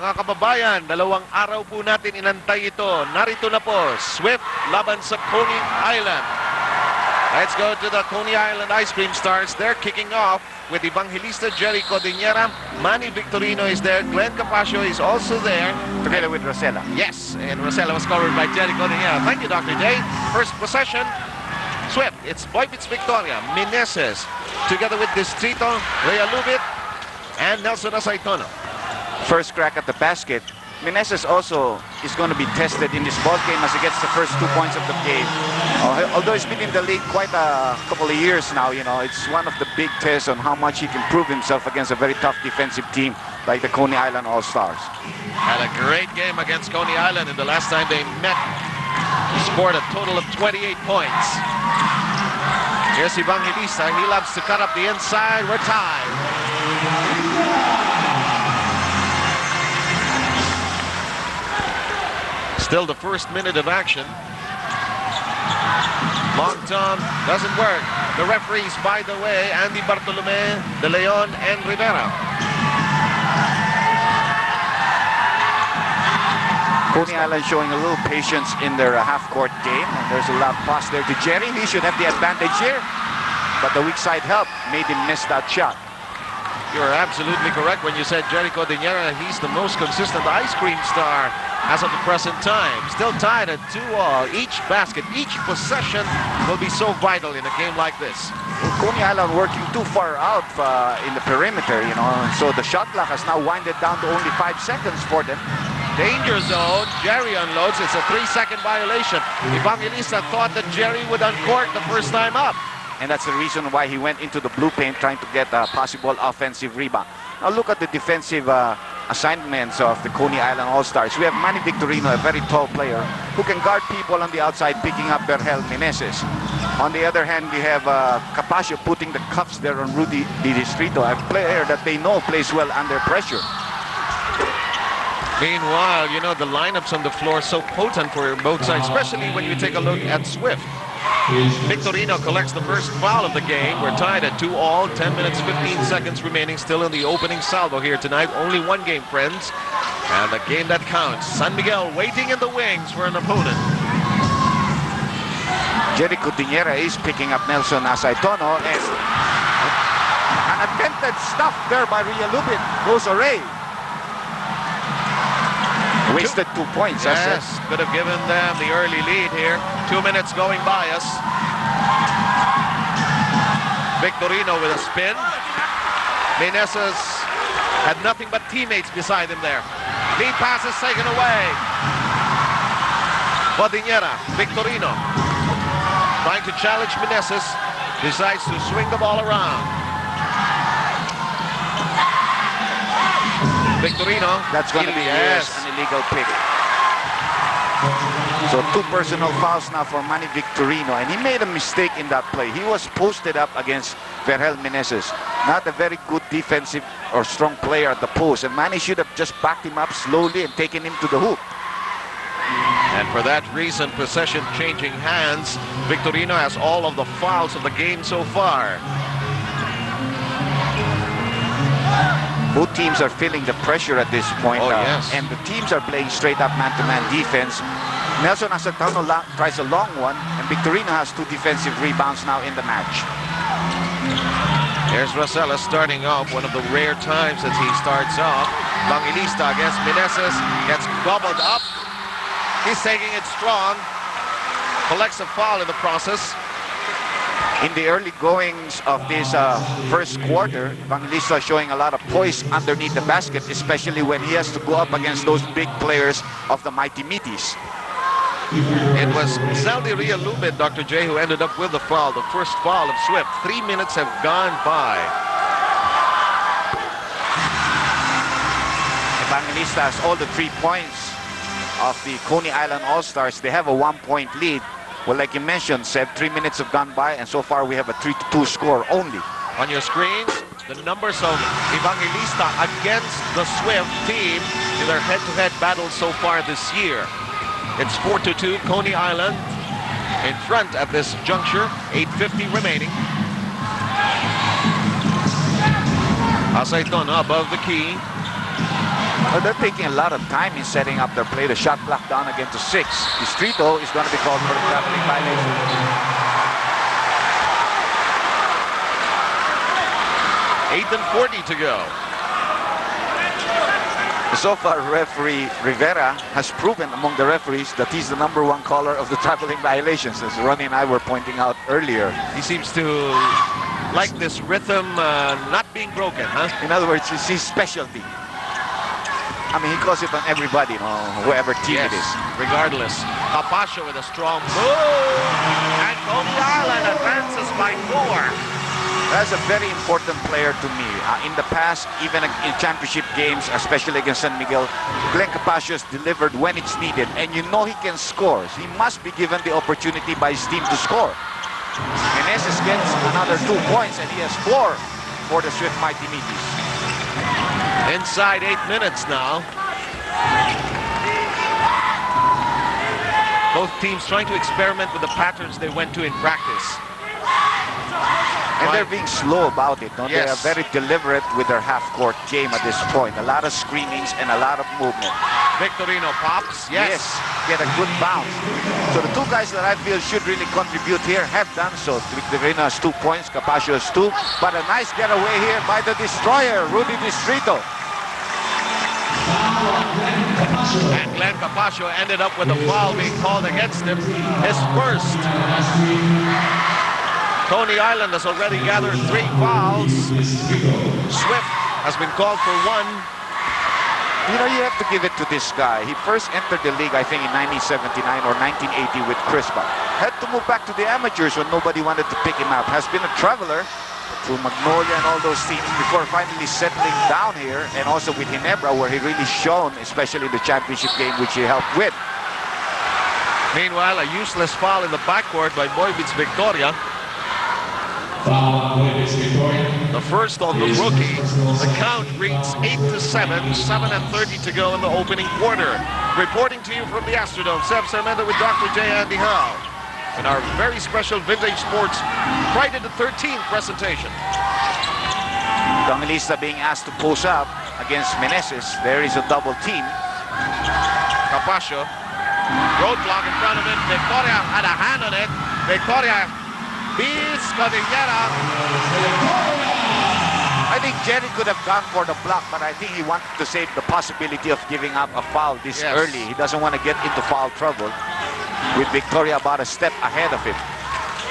mga kababayan, dalawang araw po natin inantay ito. Narito na po, Swift laban sa Coney Island. Let's go to the Coney Island Ice Cream Stars. They're kicking off with Evangelista Jerry Codinera. Manny Victorino is there. Glenn Capascio is also there. Together with Rosella. Yes, and Rosella was covered by Jerry Codinera. Thank you, Dr. J. First possession, Swift. It's Boybits Victoria, Meneses, together with Distrito, Rhea Lubit, and Nelson Asaitono. First crack at the basket. Meneses also is going to be tested in this ball game as he gets the first 2 points of the game. Although he's been in the league quite a couple of years now, you know, it's one of the big tests on how much he can prove himself against a very tough defensive team like the Coney Island All-Stars. Had a great game against Coney Island, and the last time they met, he scored a total of 28 points. Here's Evangelista. He loves to cut up the inside. We're tied. Still the first minute of action. Long Tom doesn't work. The referees, by the way, Andy Bartolome, De Leon, and Rivera. Coney Island showing a little patience in their half-court game, and there's a loud pass there to Jerry. He should have the advantage here, but the weak side help made him miss that shot. You're absolutely correct when you said Jerry Codinera. He's the most consistent ice cream star as of the present time. Still tied at 2-all. Each basket, each possession will be so vital in a game like this. Coney Island working too far out in the perimeter, you know, so the shot clock has now winded down to only 5 seconds for them. Danger zone. Jerry unloads. It's a 3-second violation. Evangelista thought that Jerry would uncork the first time up. And that's the reason why he went into the blue paint trying to get a possible offensive rebound. Now look at the defensive assignments of the Coney Island All-Stars. We have Manny Victorino, a very tall player, who can guard people on the outside, picking up Berhel Meneses. On the other hand, we have Capascio putting the cuffs there on Rudy Di Distrito, a player that they know plays well under pressure. Meanwhile, you know, the lineups on the floor so potent for both sides, especially when you take a look at Swift. Victorino collects the first foul of the game. We're tied at 2-all, 10 minutes, 15 seconds remaining still in the opening salvo here tonight. Only one game, friends, and a game that counts. San Miguel waiting in the wings for an opponent. Jerry Codinera is picking up Nelson Asaitono, and an attempted stuff there by Rhea Lubit. Goes Ray. Wasted 2 points. Yes, could have given them the early lead here. 2 minutes going by us. Victorino with a spin. Meneses had nothing but teammates beside him there. Lead pass is taken away. Codinera, Victorino, trying to challenge Meneses, decides to swing the ball around. Victorino. That's going to be an illegal pick. So 2 personal fouls now for Manny Victorino, and he made a mistake in that play. He was posted up against Berhel Meneses. Not a very good defensive or strong player at the post, and Manny should have just backed him up slowly and taken him to the hoop. And for that reason, possession changing hands. Victorino has all of the fouls of the game so far. Both teams are feeling the pressure at this point, yes. And the teams are playing straight-up man-to-man defense. Nelson Asaitono tries a long one, and Victorino has 2 defensive rebounds now in the match. Here's Rosella starting off, one of the rare times that he starts off. Evangelista against Meneses, gets gobbled up. He's taking it strong, collects a foul in the process. In the early goings of this first quarter, Evangelista showing a lot of poise underneath the basket, especially when he has to go up against those big players of the Mighty Meaties. It was Zeldy Rhea Lubit, Dr. J, who ended up with the foul, the first foul of Swift. 3 minutes have gone by. Evangelista has all the 3 points of the Coney Island All-Stars. They have a 1-point lead. Well, like you mentioned, Seb, 3 minutes have gone by, and so far we have a 3-2 score only. On your screens, the numbers of Evangelista against the Swift team in their head-to-head battles so far this year. It's 4-2, Coney Island in front at this juncture, 8:50 remaining. Asaitono above the key. Well, they're taking a lot of time in setting up their play. The shot clock down again to 6. Distrito is going to be called for a traveling violation. 8:40 to go. So far, referee Rivera has proven among the referees that he's the #1 caller of the traveling violations, as Ronnie and I were pointing out earlier. He seems to like this rhythm not being broken, huh? In other words, it's his specialty. I mean, he calls it on everybody, you know, whoever team it is. Regardless. Capascio with a strong move. And Coney Island advances by 4. That's a very important player to me. In the past, even in championship games, especially against San Miguel, Glenn Capascio has delivered when it's needed. And you know he can score. He must be given the opportunity by his team to score. Meneses gets another 2 points, and he has 4 for the Swift Mighty Meaties. Inside 8 minutes now. Both teams trying to experiment with the patterns they went to in practice. And they're being slow about it. No? Yes. They are very deliberate with their half-court game at this point. A lot of screenings and a lot of movement. Victorino pops. Yes, get a good bounce. So the 2 guys that I feel should really contribute here have done so. Victorino has 2 points, Capascio has 2. But a nice getaway here by the destroyer, Rudy Distrito. And Glenn Capascio ended up with a foul being called against him. His first. Coney Island has already gathered 3 fouls. Swift has been called for 1. You know, you have to give it to this guy. He first entered the league, I think, in 1979 or 1980 with Crispa. Had to move back to the amateurs when nobody wanted to pick him up. Has been a traveler through Magnolia and all those teams before finally settling down here, and also with Ginebra, where he really shone, especially the championship game, which he helped with. Meanwhile, a useless foul in the backcourt by Boyvitz Victoria. The first on the rookie. The count reads 8-7, 7:30 to go in the opening quarter. Reporting to you from the Astrodome, Seb Sarmento with Dr. J. Andy Howe in our very special Vintage Sports Friday the 13th presentation. Evangelista being asked to post up against Meneses. There is a double team. Capascio, roadblock in front of him. Victoria had a hand on it. Victoria beats Cordillera. I think Jerry could have gone for the block, but I think he wanted to save the possibility of giving up a foul this early. He doesn't want to get into foul trouble with Victoria about a step ahead of him.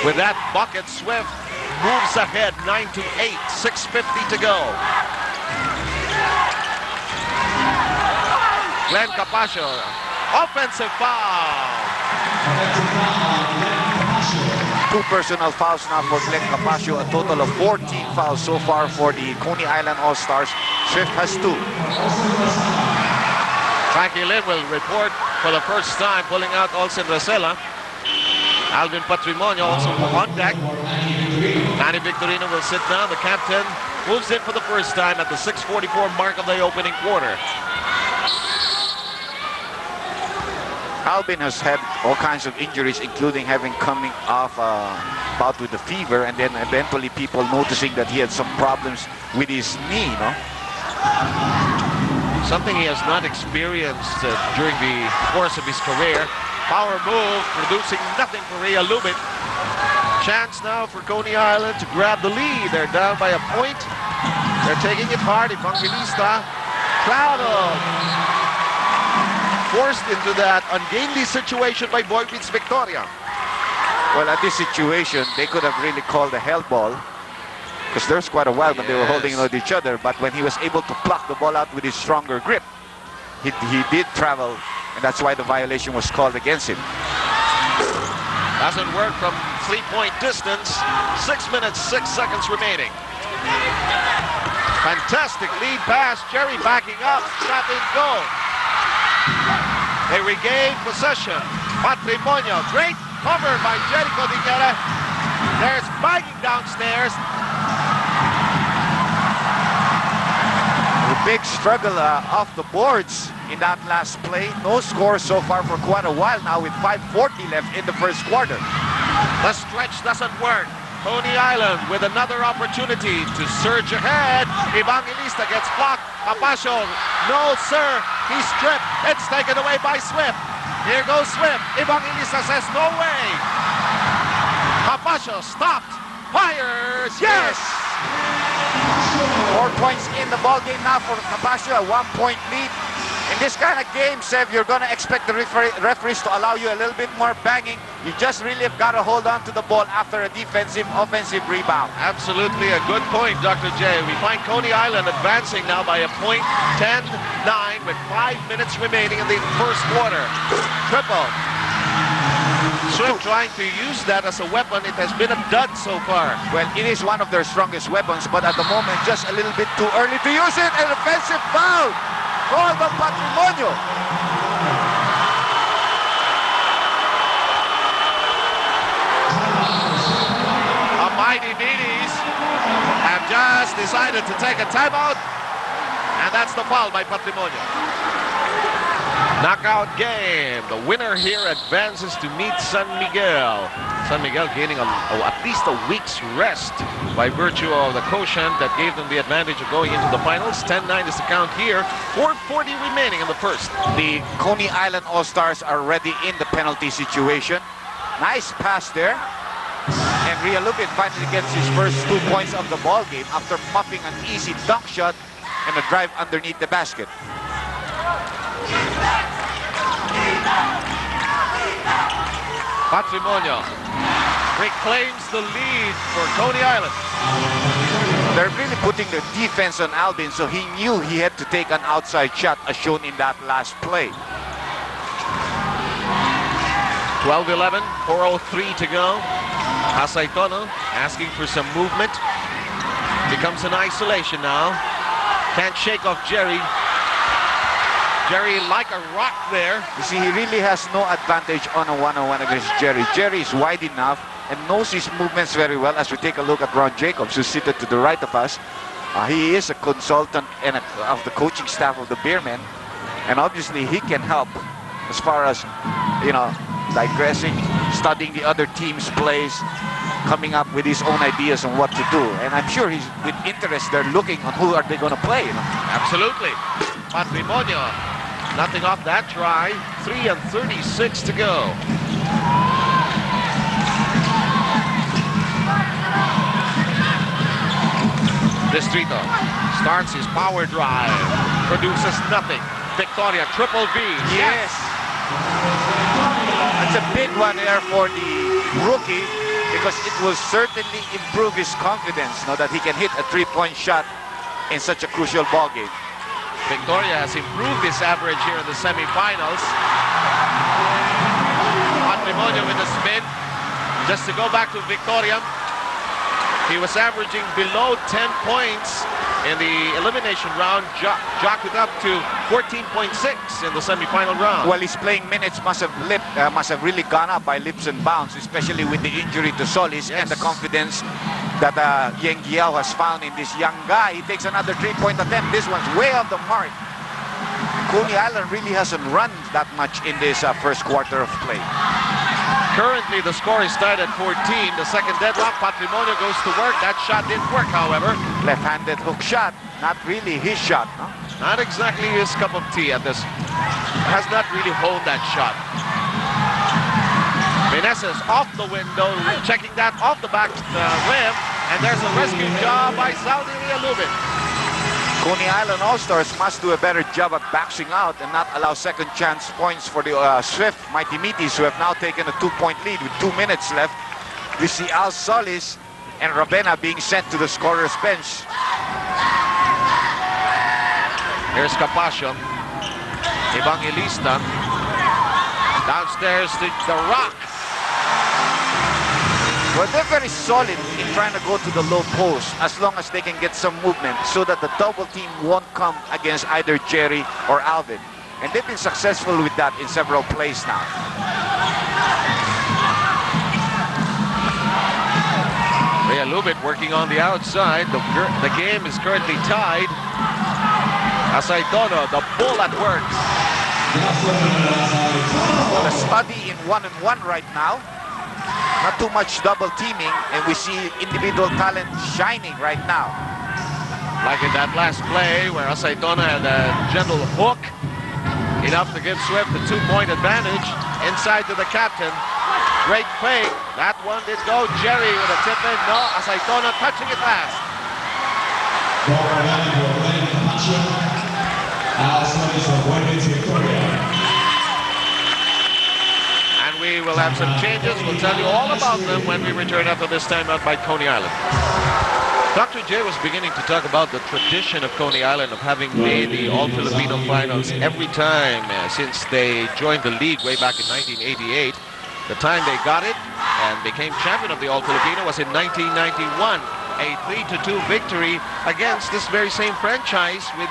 With that bucket, Swift moves ahead 9-8, 6:50 to go. Glenn Capascio, offensive foul. 2 personal fouls now for Glenn Capascio, a total of 14 fouls so far for the Coney Island All-Stars. Swift has 2. Frankie Lin will report for the first time, pulling out Olsen Rosella. Alvin Patrimonio also on deck. Manny Victorino will sit down. The captain moves in for the first time at the 6:44 mark of the opening quarter. Alvin has had all kinds of injuries, including having coming off a bout with the fever, and then eventually people noticing that he had some problems with his knee, no? Something he has not experienced during the course of his career. Power move, producing nothing for Ria Lubin. Chance now for Coney Island to grab the lead. They're down by a point. They're taking it hard. Evangelista traveled. Forced into that ungainly situation by Boyvitz Victoria. Well, at this situation, they could have really called a hell ball, because there's quite a while when they were holding on to each other, but when he was able to pluck the ball out with his stronger grip, he did travel, and that's why the violation was called against him. Doesn't work from 3-point distance. 6 minutes, 6 seconds remaining. Fantastic lead pass. Jerry backing up. Trap in goal. They regain possession. Patrimonio, great cover by Jerry Cordillera. There's bagging downstairs. A big struggle off the boards in that last play. No score so far for quite a while now, with 5:40 left in the first quarter. The stretch doesn't work. Coney Island with another opportunity to surge ahead. Evangelista gets blocked. Capascio No, sir. He's stripped. It's taken away by Swift. Here goes Swift. Evangelista says no way. Capaccio stopped. Fires. Yes. 4 points in the ball game now for Capaccio, a 1-point lead. In this kind of game, Sev, you're going to expect the referees to allow you a little bit more banging. You just really have got to hold on to the ball after a offensive rebound. Absolutely a good point, Dr. J. We find Coney Island advancing now by a point, 10-9, with 5 minutes remaining in the first quarter. Triple. Swift trying to use that as a weapon. It has been a dud so far. Well, it is one of their strongest weapons, but at the moment, just a little bit too early to use it. An offensive foul. Called on Patrimonio. A mighty Beanies have just decided to take a timeout, and that's the foul by Patrimonio. Knockout game. The winner here advances to meet San Miguel. San Miguel gaining at least a week's rest by virtue of the quotient that gave them the advantage of going into the finals. 10-9 is the count here. 4:40 remaining in the first. The Coney Island All-Stars are ready in the penalty situation. Nice pass there. And Realupin finally gets his first 2 points of the ball game after muffing an easy dunk shot and a drive underneath the basket. Patrimonio reclaims the lead for Coney Island. They're really putting the defense on Alvin, so he knew he had to take an outside shot as shown in that last play. 12-11, 4:03 to go. Hasaitono asking for some movement. Becomes an isolation now. Can't shake off Jerry. Jerry like a rock there. You see, he really has no advantage on a one-on-one against Jerry. Jerry is wide enough and knows his movements very well. As we take a look at Ron Jacobs, who's seated to the right of us, he is a consultant and of the coaching staff of the Beermen, and obviously he can help as far as, you know, digressing, studying the other team's plays, coming up with his own ideas on what to do. And I'm sure he's with interest. They're looking on who are they going to play. You know? Absolutely. Patrimonio, nothing off that try. 3:36 to go. Distrito starts his power drive, produces nothing. Victoria, triple V. Yes. That's a big one there for the rookie, because it will certainly improve his confidence, know that he can hit a three-point shot in such a crucial ball game. Victoria has improved his average here in the semifinals. Patrimonio with a spin. Just to go back to Victoria, he was averaging below 10 points in the elimination round. Jocked it up to 14.6 in the semifinal round. Well, his playing minutes must have really gone up by leaps and bounds, especially with the injury to Solis. Yes. And the confidence that Yeng Giao has found in this young guy. He takes another three-point attempt. This one's way off the mark. Coney Island really hasn't run that much in this first quarter of play. Currently, the score is tied at 14. The second deadlock, Patrimonio goes to work. That shot didn't work, however. Left-handed hook shot. Not really his shot, no? Not exactly his cup of tea at this. Has not really honed that shot. Meneses off the window, checking that off the back rim. And there's a rescue job by Saudi Realupin. Coney Island All-Stars must do a better job at boxing out and not allow second chance points for the Swift Mighty Meaties, who have now taken a 2-point lead with 2 minutes left. We see Al Solis and Ravenna being sent to the scorer's bench. Here's Capaccio. Evangelista. Downstairs to the Rock. Well, they're very solid in trying to go to the low post as long as they can get some movement so that the double team won't come against either Jerry or Alvin. And they've been successful with that in several plays now. Realupin working on the outside. The game is currently tied. Hasaitono, the bull at work. Well, a study in one-on-one right now. Not too much double teaming, and we see individual talent shining right now. Like in that last play where Aceitona had a gentle hook, enough to give Swift a 2-point advantage inside to the captain. Great play. That one did go. Jerry with a tip in. No, Aceitona touching it last. And we will have some changes. We'll tell you all about them when we return after this timeout by Coney Island. Dr. J was beginning to talk about the tradition of Coney Island of having made the All-Filipino Finals every time since they joined the league way back in 1988. The time they got it and became champion of the All-Filipino was in 1991. A 3-2 victory against this very same franchise with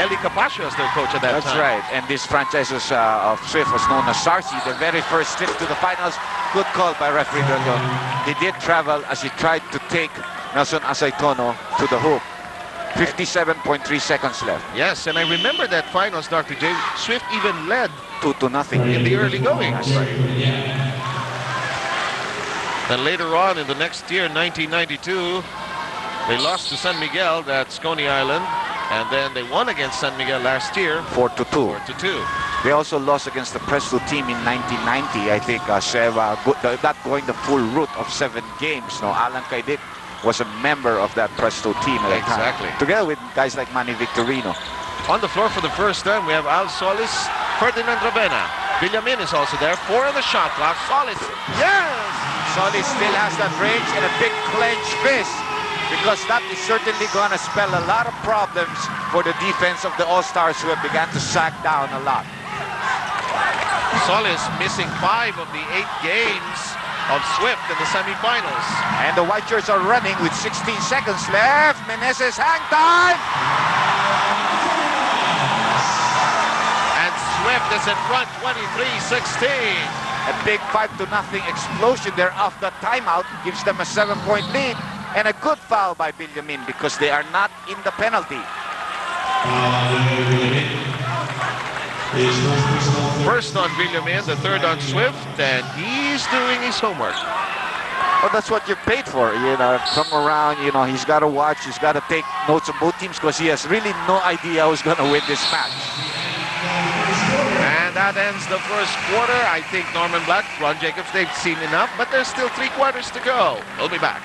Eli Capaccio as their coach at that time. That's right. And this franchise was, of Swift was known as Sarsi, the very first trip to the finals. Good call by referee Dondon. He did travel as he tried to take Nelson Aceitono to the hoop. 57.3 seconds left. Yes, and I remember that finals, Dr. J. Swift even led 2-0 in the early goings. Then later on in the next year, 1992, they lost to San Miguel, that's Coney Island, and then they won against San Miguel last year. 4-2. 4-2. They also lost against the Presto team in 1990. I think not going the full route of 7 games. No, Alan Caidic was a member of that Presto team at that Exactly. time, together with guys like Manny Victorino. On the floor for the first time, we have Al Solis, Ferdinand Ravena. Villamin is also there. 4 on the shot clock. Solis, yes! Solis still has that range and a big clenched fist, because that is certainly going to spell a lot of problems for the defense of the All-Stars, who have begun to sack down a lot. Solis missing 5 of the 8 games of Swift in the semifinals. And the white shirts are running with 16 seconds left. Meneses hang time! And Swift is in front, 23-16. A big 5-0 explosion there off the timeout gives them a 7-point lead, and a good foul by Villamin because they are not in the penalty. First on Villamin, the third on Swift, and he's doing his homework. Well, that's what you're paid for, you know. Come around, you know, he's got to watch, he's got to take notes of both teams because he has really no idea who's going to win this match. And that ends the first quarter. I think Norman Black, Ron Jacobs, they've seen enough, but there's still 3 quarters to go. We'll be back.